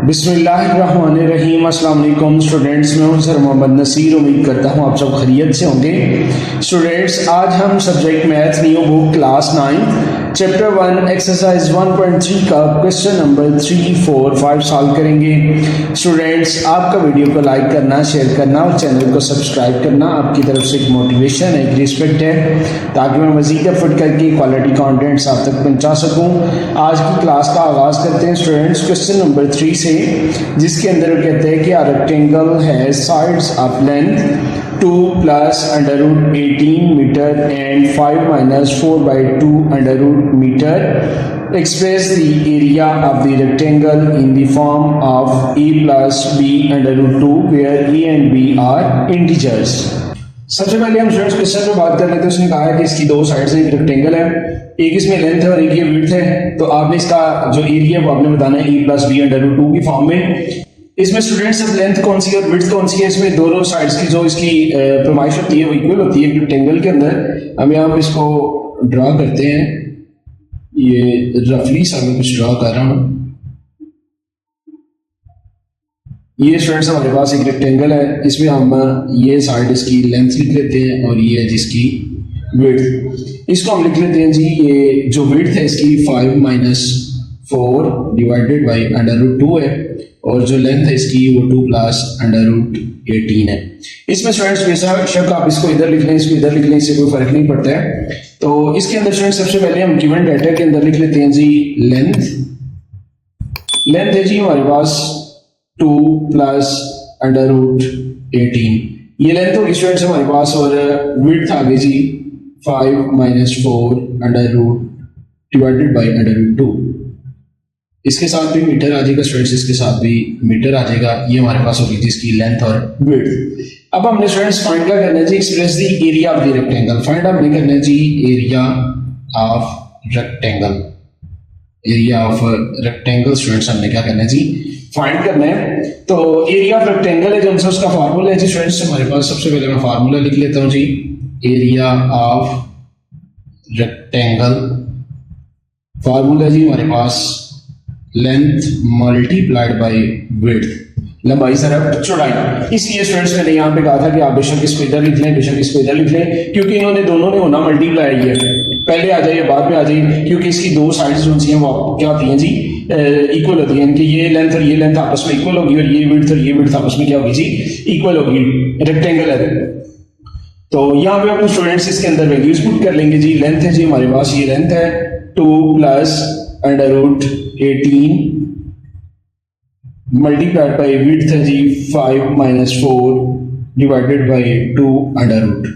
बिस्मिल्लाहिर्रहमानिर्रहीम। अस्सलाम वालेकुम स्टूडेंट्स, मैं हूं सर मोहम्मद नसीर। उम्मीद करता हूं आप सब खैरियत से होंगे। स्टूडेंट्स, आज हम subject math new book class 9 chapter 1 exercise 1.3 का क्वेश्चन नंबर 3, 4, 5 सॉल्व करेंगे। स्टूडेंट्स, आपका वीडियो को लाइक करना, शेयर करना और चैनल को सब्सक्राइब करना आपकी तरफ से एक मोटिवेशन है, एक रिस्पेक्ट है, ताकि मैं मज़ीद एफर्ट करके क्वालिटी कंटेंट्स आप तक पहुंचा सकूं। आज की क्लास का आगाज़ करते हैं स्टूडेंट्स क्वेश्चन नंबर 3 से, जिसके अंदर कहते हैं कि a rectangle has sides of length 2 plus under root 18 meter and 5 minus 4 by 2 under root meter. Express the area of the rectangle in the form of a plus b under root 2 where a and b are integers. सबसे पहले हम students question में बात कर लेते हैं। उसने कहा है कि इसकी दो साइड्स एक रेक्टेंगल है, एक इसमें लेंथ है और एक ये विड्थ है। तो आपने इसका जो एरिया है वो आपने बताना है a plus b under root 2 की फॉर्म में। इसमें स्टूडेंट्स अब लेंथ कौन सी है और विड्थ कौन सी है, इसमें दोनों साइड्स की जो इसकी पैमाइश होती है वो इक्वल होती है रेक्टेंगल के अंदर। हम यहाँ पे इसको ड्रा करते हैं, ये रफली सा मैं कुछ ड्रा कर रहा हूँ। ये स्टूडेंट्स हमारे पास एक रेक्टेंगल है, इसमें हम ये साइड इसकी लेंथ लिख लेते हैं और ये है जिसकी विड्थ। इसको हम लिख लेते हैं जी, ये जो विड्थ है इसकी 5 minus 4 divided by under root 2 है, और जो लेंथ है इसकी वो 2 प्लस अंडर रूट 18 है। इसमें स्टूडेंट्स बेशक आप इसको इधर लिख लें, इसको इधर लिख लें, इससे कोई फर्क नहीं पड़ता है। तो इसके अंदर स्टूडेंट्स सबसे पहले हम गिवन डाटा के अंदर लिख लेते हैं जी लेंथ है जी हमारे पास 2 प्लस अंडर रूट 18, ये लेंथ होगी स्टूडेंट्स हमारे पास, और विड्थ आ गई जी 5 minus 4 under root divided by under root 2। इसके साथ भी मीटर आ जाएगा स्टूडेंट्स, इसके साथ भी मीटर आ जाएगा। ये हमारे पास होगी जिसकी लेंथ और विड्थ। अब हमने स्टूडेंट्स फाइंड क्या करना है जी, express the area of the rectangle. Find हमने करना है जी area of rectangle, area of rectangle students हमने क्या करना है जी फाइंड करना है। तो एरिया ऑफ रेक्टेंगल है जो हमसे उसका फार्मूला है जी स्टूडेंट्स हमारे पास। सबसे पहले मैं फार्मूला लिख लेता हूँ जी, एरिया ऑफ रेक्टेंगल फार्मूला जी हमारे पास लेंथ मल्टीप्लाइड बाय विड्थ, लंबाई सरफ चौड़ाई। इसलिए स्टूडेंट्स मैंने यहाँ पे कहा था कि आप बेशक इसको इधर लिख लें, बेशक इसको इधर लिख लें, क्योंकि इन्होंने दोनों ने होना मल्टीप्लाई है, पहले आ जाइए बाद में आ जाइए, क्योंकि इसकी दो साइड्स जो हैं वो क्या होती हैं जी इक्वल होती है। कि ये लेंथ और ये लेंथ आपस में इक्वल होगी, और ये विड्थ और ये विड्थ आपस में क्या होगी जी इक्वल होगी, रेक्टेंगल है। तो यहाँ पे आप स्टूडेंट्स इसके अंदर वैल्यूज पुट कर लेंगे जी। लेंथ है जी हमारे पास, ये लेंथ है 2 plus under root 18 multiplied by width है जी 5 minus 4 divided by 2 under root.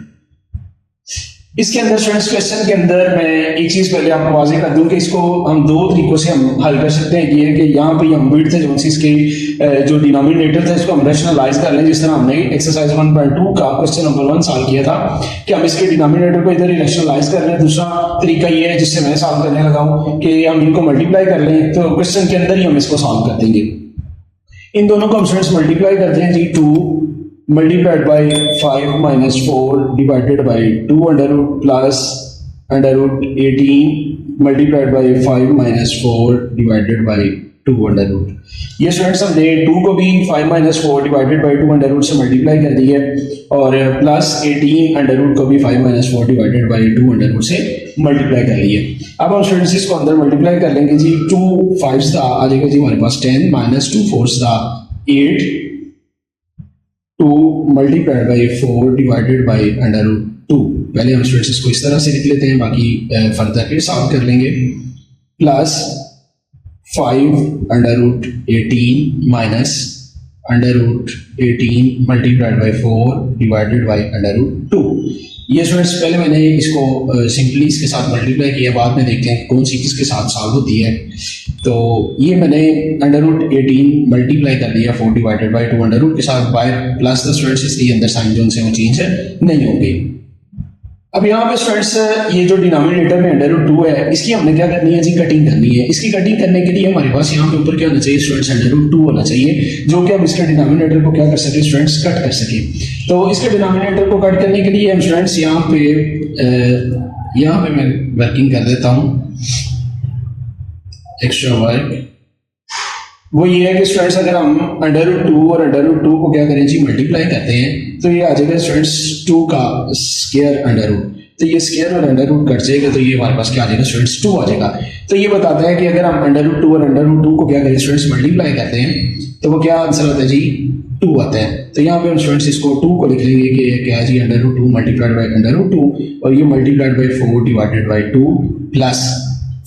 इसके अंदर स्टूडेंट्स क्वेश्चन के अंदर मैं एक चीज पहले आपको वाज़ेह कर दूं कि इसको हम दो तरीकों से हम हल कर सकते हैं। ये है कि यहाँ पे हम विड्थ है जो इसके जो डिनोमिनेटर था इसको हम रैशनलाइज कर लें, जिस तरह हमने एक्सरसाइज 1.2 का क्वेश्चन नंबर 1 सॉल्व किया था कि हम इसके डिनोमिनेटर को इधर ही रैशनलाइज कर लें। दूसरा तरीका ये है जिससे मैं सॉल्व करने लगा हूँ कि हम इनको मल्टीप्लाई कर लें, तो क्वेश्चन के अंदर ही हम इसको सॉल्व कर देंगे। इन दोनों को हम स्टूडेंट्स मल्टीप्लाई करते हैं जी, 2 multiplied by 5 minus 4 divided by 2 under root plus under root 18 multiplied by 5 minus 4 divided by 2 under root। ये स्टूडेंट्स हमने 2 को भी 5 minus 4 divided by 2 under root से मल्टीप्लाई कर दी है, और प्लस 18 under root को भी 5 minus 4 divided by 2 under root से मल्टीप्लाई कर लिए। अब हम स्टूडेंट्स इसको अंदर मल्टीप्लाई कर लेंगे जी। 2 5 आ जाएगा जी हमारे पास 10 minus 2 4 8 2 multiplied by 4 divided by under root 2। पहले हम स्टूडेंट्स इसको इस तरह से लिख लेते हैं, बाकी फर्दर फिर सॉल्व कर लेंगे। Plus 5 under root 18 minus under root 18 multiplied by 4 divided by under root 2। ये स्टूडेंट्स पहले मैंने इसको सिंपली इसके साथ मल्टीप्लाई किया, बाद में देखते हैं कौन सी किसके साथ सॉल्व होती है। तो ये मैंने अंडर रूट 18 मल्टीप्लाई कर दिया 4 डिवाइडेड बाई 2 अंडर रूट के साथ बाय प्लस द स्टूडेंट्स, इसके अंदर साइन जो से वो चेंज नहीं होंगे। अब यहाँ पे स्टूडेंट्स ये जो डिनोमिनेटर में अंडर रूट 2 है इसकी हमने क्या करनी है जी कटिंग करनी है। इसकी कटिंग करने के लिए हमारे पास यहाँ पे ऊपर क्या होना चाहिए स्टूडेंट्स अंडर रूट 2 होना चाहिए, जो कि हम इसके डिनोमिनेटर को क्या कर सके स्टूडेंट्स कट कर सके। तो इसके डिनोमिनेटर को कट करने के लिए हम स्टूडेंट्स यहाँ पे मैं वर्किंग कर देता हूँ एक्स्ट्रा वर्क। वो ये है कि स्टूडेंट्स अगर हम √2 और √2 को क्या करें जी मल्टीप्लाई करते हैं तो ये आ जाएगा स्टूडेंट्स 2 का स्क्वायर अंडर रूट। तो ये स्क्वायर और अंडर रूट कट जाएगा तो ये हमारे पास क्या आ जाएगा स्टूडेंट्स 2 आ जाएगा। तो ये बताता है कि अगर हम √2 और √2 को क्या करें स्टूडेंट्स मल्टीप्लाई करते हैं तो वो क्या आंसर आता है जी 2 आता है। तो यहाँ पे हम स्टूडेंट्स इसको 2 को लिख लेंगे कि क्या है जी √2 मल्टीप्लाइड बाई √2 और ये multiplied by 4 divided by 2 plus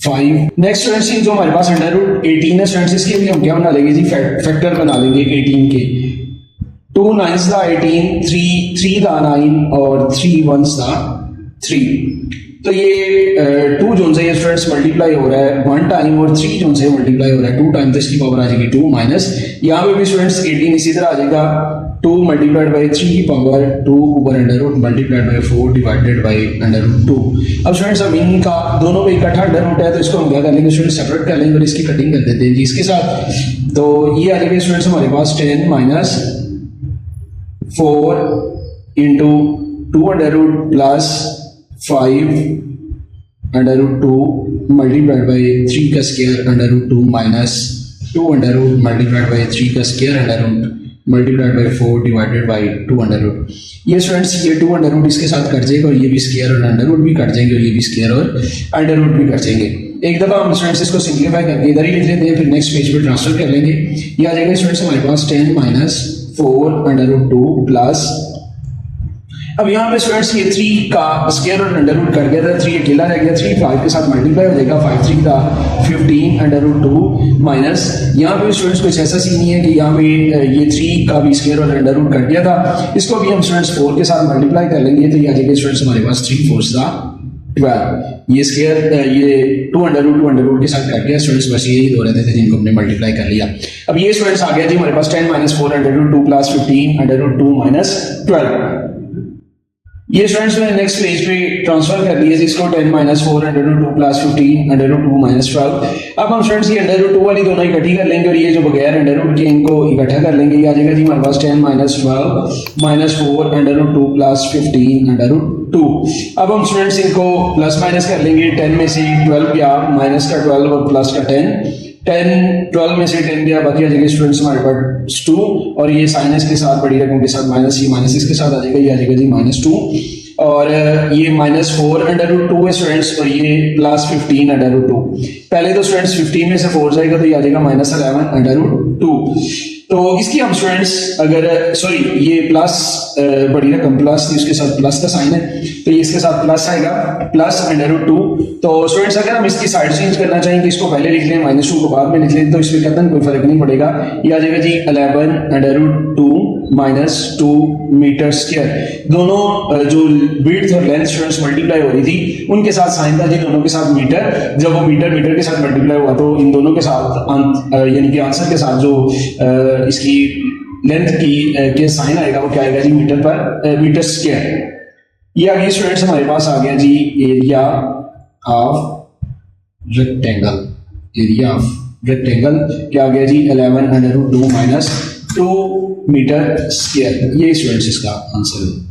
5। Next students जो हमारे पास √18 है स्टूडेंट्स इसके लिए हम क्या बना लेंगे जी फैक्टर बना लेंगे 18 के। 2 9s दा 18, 3 दा 9 और 3 1s दा 3। तो ये 2 जोन से ये स्टूडेंट्स मल्टीप्लाई हो रहा है 1 टाइम और 3 जोन से मल्टीप्लाई हो रहा है 2 टाइम, तो इसकी पावर आ जाएगी 2 माइनस यहाँ पे भी स्टूडेंट्स 18 इसी तरह आ जाएगा 2 मल्टीप्लाइड बाई 3 की पावर 2 ऊपर under root multiplied by 4 divided by √2। अब स्टूडेंट्स अब इनका दोनों का इकट्ठा अंडर रूट है तो इसको हम क्या कर लेंगे स्टूडेंट्स सेपरेट कर लेंगे और इसकी कटिंग कर देते हैं जी इसके साथ। तो ये आ जाएगा स्टूडेंट्स हमारे पास 10 minus 4 into 2 under root plus 5 under root 2 multiplied by 3 का square under root 2 minus 2 under root multiplied by 3 का square under root multiplied by 4 divided by 2 under root. ये स्टूडेंट्स ये 2 अंडर रूट इसके साथ कट जाएगा और ये भी स्क्वायर और अंडर रूट भी कट जाएंगे और ये भी स्क्वायर और अंडर रूट भी कट जाएंगे। एक दफ़ा हम स्टूडेंट्स इसको सिंप्लीफाई करके इधर ही लिख लेते हैं फिर नेक्स्ट पेज पे ट्रांसफर कर लेंगे। ये आ जाएगा स्टूडेंट्स हमारे पास 10 माइनस 4 अंडर रूट 2 प्लस अब यहाँ पे स्टूडेंट्स ये 3 का स्क्वायर और अंडर रूट कर गया था 3 अकेला रह गया 3 5 के साथ मल्टीप्लाई हो जाएगा 5 3 का 15 अंडर रूट 2 माइनस यहाँ पे स्टूडेंट्स कुछ ऐसा सीन नहीं है कि यहाँ पे ये 3 का भी स्क्वायर और अंडर रूट कर दिया था इसको भी हम स्टूडेंट्स 4 के साथ मल्टीप्लाई कर लेंगे तो ये आ जाएगा स्टूडेंट्स हमारे पास 3 4 का 12। ये स्क्वायर ये 2 अंडर रूट के साथ कट गया स्टूडेंट्स बस यही दो रहते थे जिनको हमने मल्टीप्लाई कर लिया। अब ये स्टूडेंट्स आ गया जी हमारे पास 10 minus 4 under root 2 plus 15 under root 2 minus 12। ये स्टूडेंट्स मैंने नेक्स्ट पेज पे ट्रांसफर कर दिया इसको 10 minus 4 under root 2 plus 15 under root 2 minus 12। अब हम स्टूडेंट्स ये अंडर रूट 2 वाली दोनों इकट्ठी कर लेंगे और ये जो बगैर अंडर रूट के इनको इकट्ठा कर लेंगे। ये आ जाएगा जी हमारे पास 10 minus 12 minus 4 under root 2 plus 15 under root 2। अब हम स्टूडेंट्स इनको प्लस माइनस कर लेंगे 10 में से 12 गया माइनस का 12 और प्लस का 10 12 में से 10 गया बाकी आ जाएगा स्टूडेंट्स हमारे पास 2 और ये साइनस के साथ बड़ी रकम के साथ माइनस ये माइनस इसके साथ आ जाएगा ये आ जाएगा जी -2 और ये -4 अंडर रूट 2 है स्टूडेंट्स और ये प्लस 15 अंडर रूट 2। पहले तो स्टूडेंट्स 15 में से 4 जाएगा तो ये आ जाएगा -11 अंडर रूट 2। तो इसकी हम स्टूडेंट्स अगर सॉरी ये प्लस बड़ी रकम प्लस थी उसके साथ प्लस का साइन है तो ये इसके साथ प्लस आएगा प्लस अंडर रूट 2। तो स्टूडेंट्स अगर हम इसकी साइड चेंज करना चाहेंगे इसको पहले लिख लें -2 को बाद में लिख लें तो इसमें कतन कोई फर्क नहीं पड़ेगा। ये आ जाएगा जी 11 अंडर रूट 2 -2 मीटर स्क्वायर। दोनों जो विड्थ और लेंथ स्टूडेंट्स मल्टीप्लाई हो रही थी उनके साथ साइन था जी दोनों के साथ मीटर। जब वो मीटर के साथ मल्टीप्लाई हुआ तो इन दोनों के साथ यानी कि आंसर के साथ जो इसकी लेंथ की के साइन आएगा वो क्या आएगा जी मीटर स्क्वायर। ये आ गया स्टूडेंट्स हमारे पास आ गया जी area of rectangle. Area of rectangle क्या आ गया जी 11 अंडर रूट 2 -2 मीटर स्क्वायर। ये स्टूडेंट्स इसका आंसर है।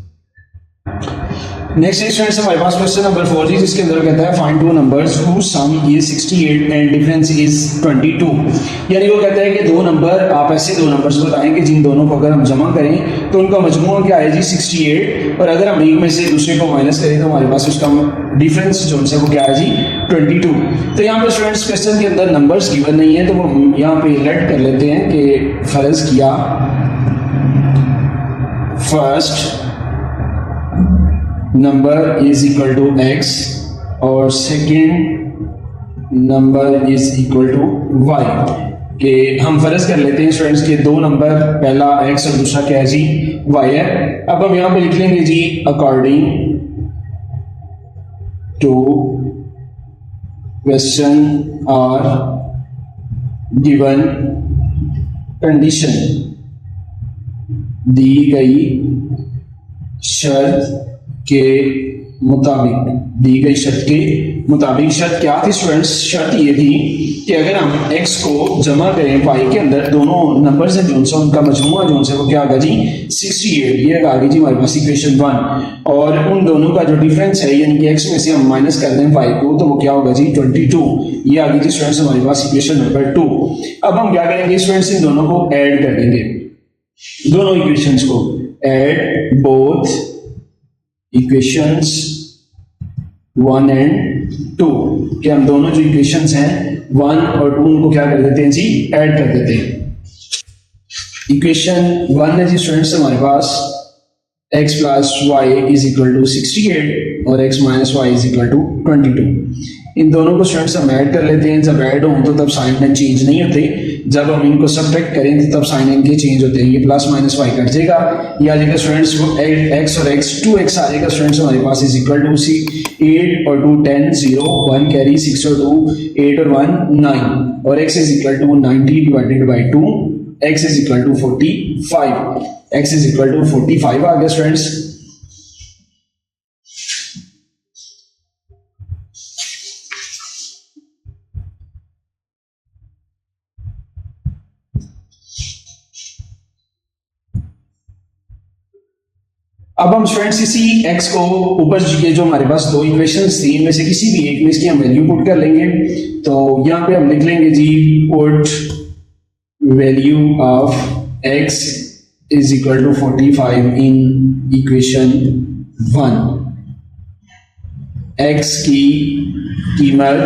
नेक्स्ट स्टूडेंट्स हमारे पास क्वेश्चन नंबर 4 जी जिसके अंदर कहता है find two numbers whose sum is 68 and difference is 22। यानी वो कहता है कि दो नंबर आप ऐसे दो नंबर्स बताएं कि जिन दोनों को अगर हम जमा करें तो उनका मजमूआ क्या है जी 68 और अगर हम एक में से दूसरे को माइनस करें तो हमारे पास उसका डिफरेंस जो है वो क्या है जी 22। तो यहाँ पर स्टूडेंट्स क्वेश्चन के अंदर नंबर्स गिवन नहीं है तो वो हम यहाँ पे लेट कर लेते हैं कि फर्ज किया first number is equal to x और second number is equal to y के हम फर्ज कर लेते हैं स्टूडेंट्स के दो नंबर पहला x और दूसरा क्या है जी y है। अब हम यहां पे लिख लेंगे जी अकॉर्डिंग टू क्वेश्चन और गिवन कंडीशन दी गई शर्त के मुताबिक मुताबिक शर्त क्या थी स्टूडेंट्स? शर्त ये थी कि अगर हम x को जमा करें पाई के अंदर, दोनों नंबर से जो सा उनका मजमूआ जो है वो क्या होगा जी 68। ये आ गई जी हमारे पास इक्वेशन 1। और उन दोनों का जो डिफरेंस है यानी कि x में से हम माइनस कर दें पाई को तो वो क्या होगा जी 22। ये आ गई जी स्टूडेंट्स हमारे पास इक्वेशन नंबर 2। अब हम क्या करेंगे स्टूडेंट्स, इन दोनों को ऐड कर देंगे, दोनों इक्वेशंस को ऐड बोथ इक्वेशंस 1 एंड 2 कि हम दोनों जो इक्वेशंस हैं 1 और 2 उनको क्या कर देते हैं जी ऐड कर देते हैं। इक्वेशन 1 है जी स्टूडेंट्स हमारे पास x plus y is equal to 68 और x minus y is equal to 22। इन दोनों को स्टूडेंट्स हम ऐड कर लेते हैं। जब ऐड हो तो तब साइन में चेंज नहीं होते, जब हम इनको सब्ट्रैक्ट करें तो तब साइन इनके चेंज होते हैं। ये प्लस माइनस वाई कट जाएगा, ये आ जाएगा स्टूडेंट्स x और x 2x आ जाएगा स्टूडेंट्स हमारे पास इज इक्वल टू 8 और 2 10 0 1 कैरी 6 और 2 8 और 1 9 और x is equal to 90 divided by 2 x is equal to 45। x is equal to 45 आ गया स्टूडेंट्स। अब हम स्टूडेंट्स इसी x को ऊपर ये जो हमारे पास दो इक्वेशंस थी इनमें से किसी भी एक में इसकी हम वैल्यू पुट कर लेंगे। तो यहाँ पे हम लिख लेंगे जी put value of x is equal to 45 in equation 1। x की कीमत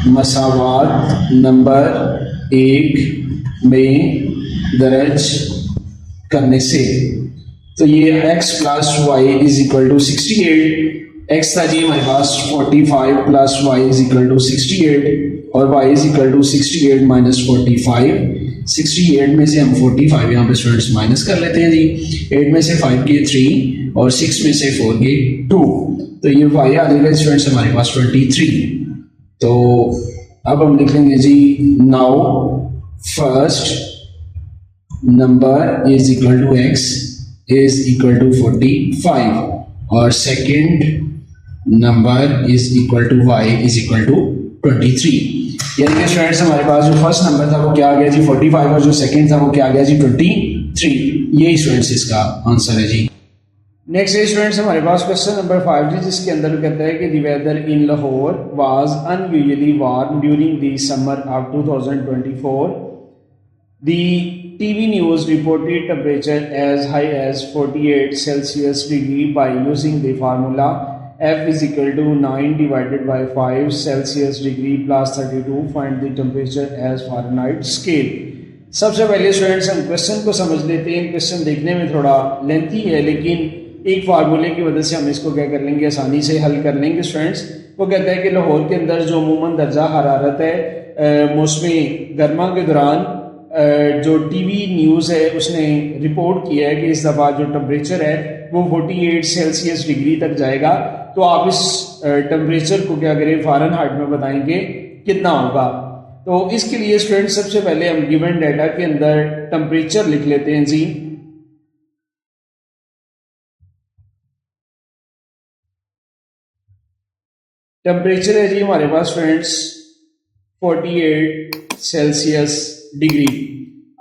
मसावात नंबर 1 में दर्ज करने से। तो ये x plus y is equal to 68, x था जी हमारे पास 45 plus y is equal to 68 और y is equal to 68 minus 45। 68 में से हम 45 यहाँ पे स्टूडेंट्स माइनस कर लेते हैं जी। 8 में से 5 के 3 और 6 में से 4 के 2, तो ये y आ जाएगा स्टूडेंट्स हमारे पास 23। तो अब हम लिख लेंगे जी now first number is equal to x is equal to 45 और second number is equal to y is equal to 23। यानी कि स्टूडेंट्स हमारे पास जो फर्स्ट नंबर था वो क्या आ गया जी 45 और जो सेकंड था वो क्या आ गया जी 23। यही स्टूडेंट्स इसका आंसर है जी। नेक्स्ट है स्टूडेंट्स हमारे पास क्वेश्चन नंबर 5 जी, जिसके अंदर कहता है कि the weather in Lahore was unusually warm during the summer of 2024। The TV news reported temperature as high as 48 Celsius degree by using the formula F is equal to 9 divided by 5 Celsius degree plus 32. Find the temperature as Fahrenheit scale। सबसे पहले students हम question को समझ लेते हैं। Question देखने में थोड़ा लेंथी है लेकिन एक फार्मूले की वजह से हम इसको क्या कर लेंगे, आसानी से हल कर लेंगे स्टूडेंट्स। वो कहता है कि लाहौर के अंदर जो अमूमन दर्जा हरारत है मौसमी गर्मा के दौरान जो टीवी न्यूज़ है उसने रिपोर्ट किया है कि इस दफ़ा जो टेम्परेचर है वो 48 सेल्सियस डिग्री तक जाएगा। तो आप इस टेम्परेचर को क्या करें फ़ारेनहाइट में बताएंगे कितना होगा। तो इसके लिए स्टूडेंट सबसे पहले हम गिवन डाटा के अंदर टेम्परेचर लिख लेते हैं जी। टेम्परेचर है जी हमारे पास स्टूडेंट्स 48 सेल्सियस डिग्री।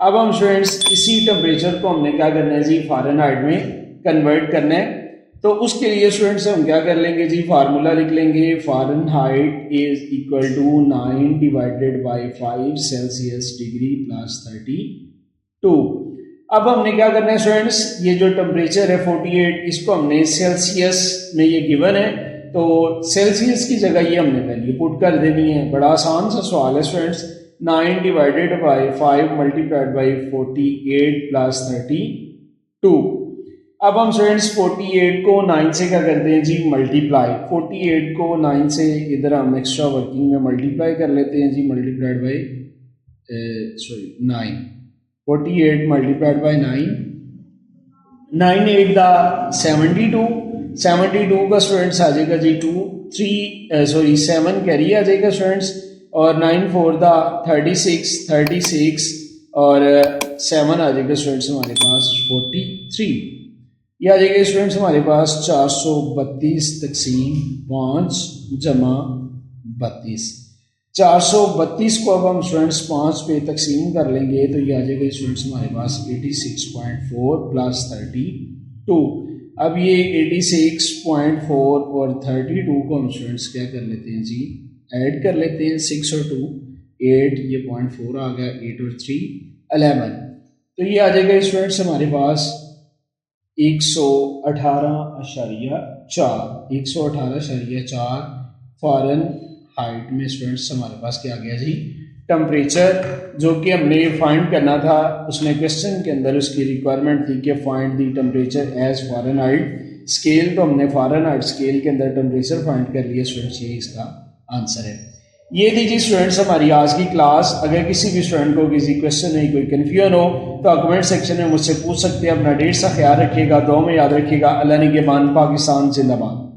अब हम स्टूडेंट्स इसी टेम्परेचर को हमने क्या करना है जी फ़ारेनहाइट में कन्वर्ट करना है। तो उसके लिए स्टूडेंट्स हम क्या कर लेंगे जी, फार्मूला लिख लेंगे Fahrenheit is equal to 9 divided by 5 Celsius degree plus 32। अब हमने क्या करना है स्टूडेंट्स, ये जो टेम्परेचर है 48 इसको हमने सेल्सियस में ये गिवन है तो सेल्सियस की जगह ये हमने वैल्यू पुट कर देनी है। बड़ा आसान सा सवाल है students. 9 divided by 5 multiplied by 48 plus 32। अब हम स्टूडेंट्स 48 को 9 से क्या करते हैं जी मल्टीप्लाई। 48 को 9 से इधर हम एक्स्ट्रा वर्किंग में मल्टीप्लाई कर लेते हैं जी, मल्टीप्लाइड बाई 9। 48 मल्टीप्लाइड बाई 9, 9 8 दा 72। 72 का स्टूडेंट्स आ जाएगा जी 7 कैरी आ जाएगा स्टूडेंट्स, और 9 4 दा 36 और 7 आ जाएगा स्टूडेंट्स हमारे पास 43। यह आ जाएगा स्टूडेंट्स हमारे पास 432 तक़सीम 5 जमा 32। 432 को अब हम स्टूडेंट्स 5 पे तकसीम कर लेंगे तो ये आ जाएगा स्टूडेंट्स हमारे पास 86.4 प्लस 32। अब ये 86.4 और 32 को हम स्टूडेंट्स क्या कर लेते हैं जी, ऐड कर लेते हैं। 6 और 2 8, ये 0.4 आ गया, 8 और 3 11। तो ये आ जाएगा स्टूडेंट्स हमारे पास 118.4 फॉरेन हाइट में स्टूडेंट्स हमारे पास क्या आ गया जी, टेम्परेचर जो कि हमने फाइंड करना था। उसने क्वेश्चन के अंदर उसकी रिक्वायरमेंट थी कि find the temperature as Fahrenheit scale, तो हमने फॉरेनहाइट स्केल के अंदर टेम्परेचर फाइंड कर लिया स्टूडेंट्स, ये इसका आंसर है। ये थी जी स्टूडेंट्स हमारी आज की क्लास। अगर किसी भी स्टूडेंट को किसी क्वेश्चन में कोई कन्फ्यूजन हो तो कमेंट सेक्शन में मुझसे पूछ सकते हैं। अपना ढेर सा ख्याल रखिएगा, दुआ में याद रखिएगा। अल्लाह निगहबान, पाकिस्तान जिंदाबाद।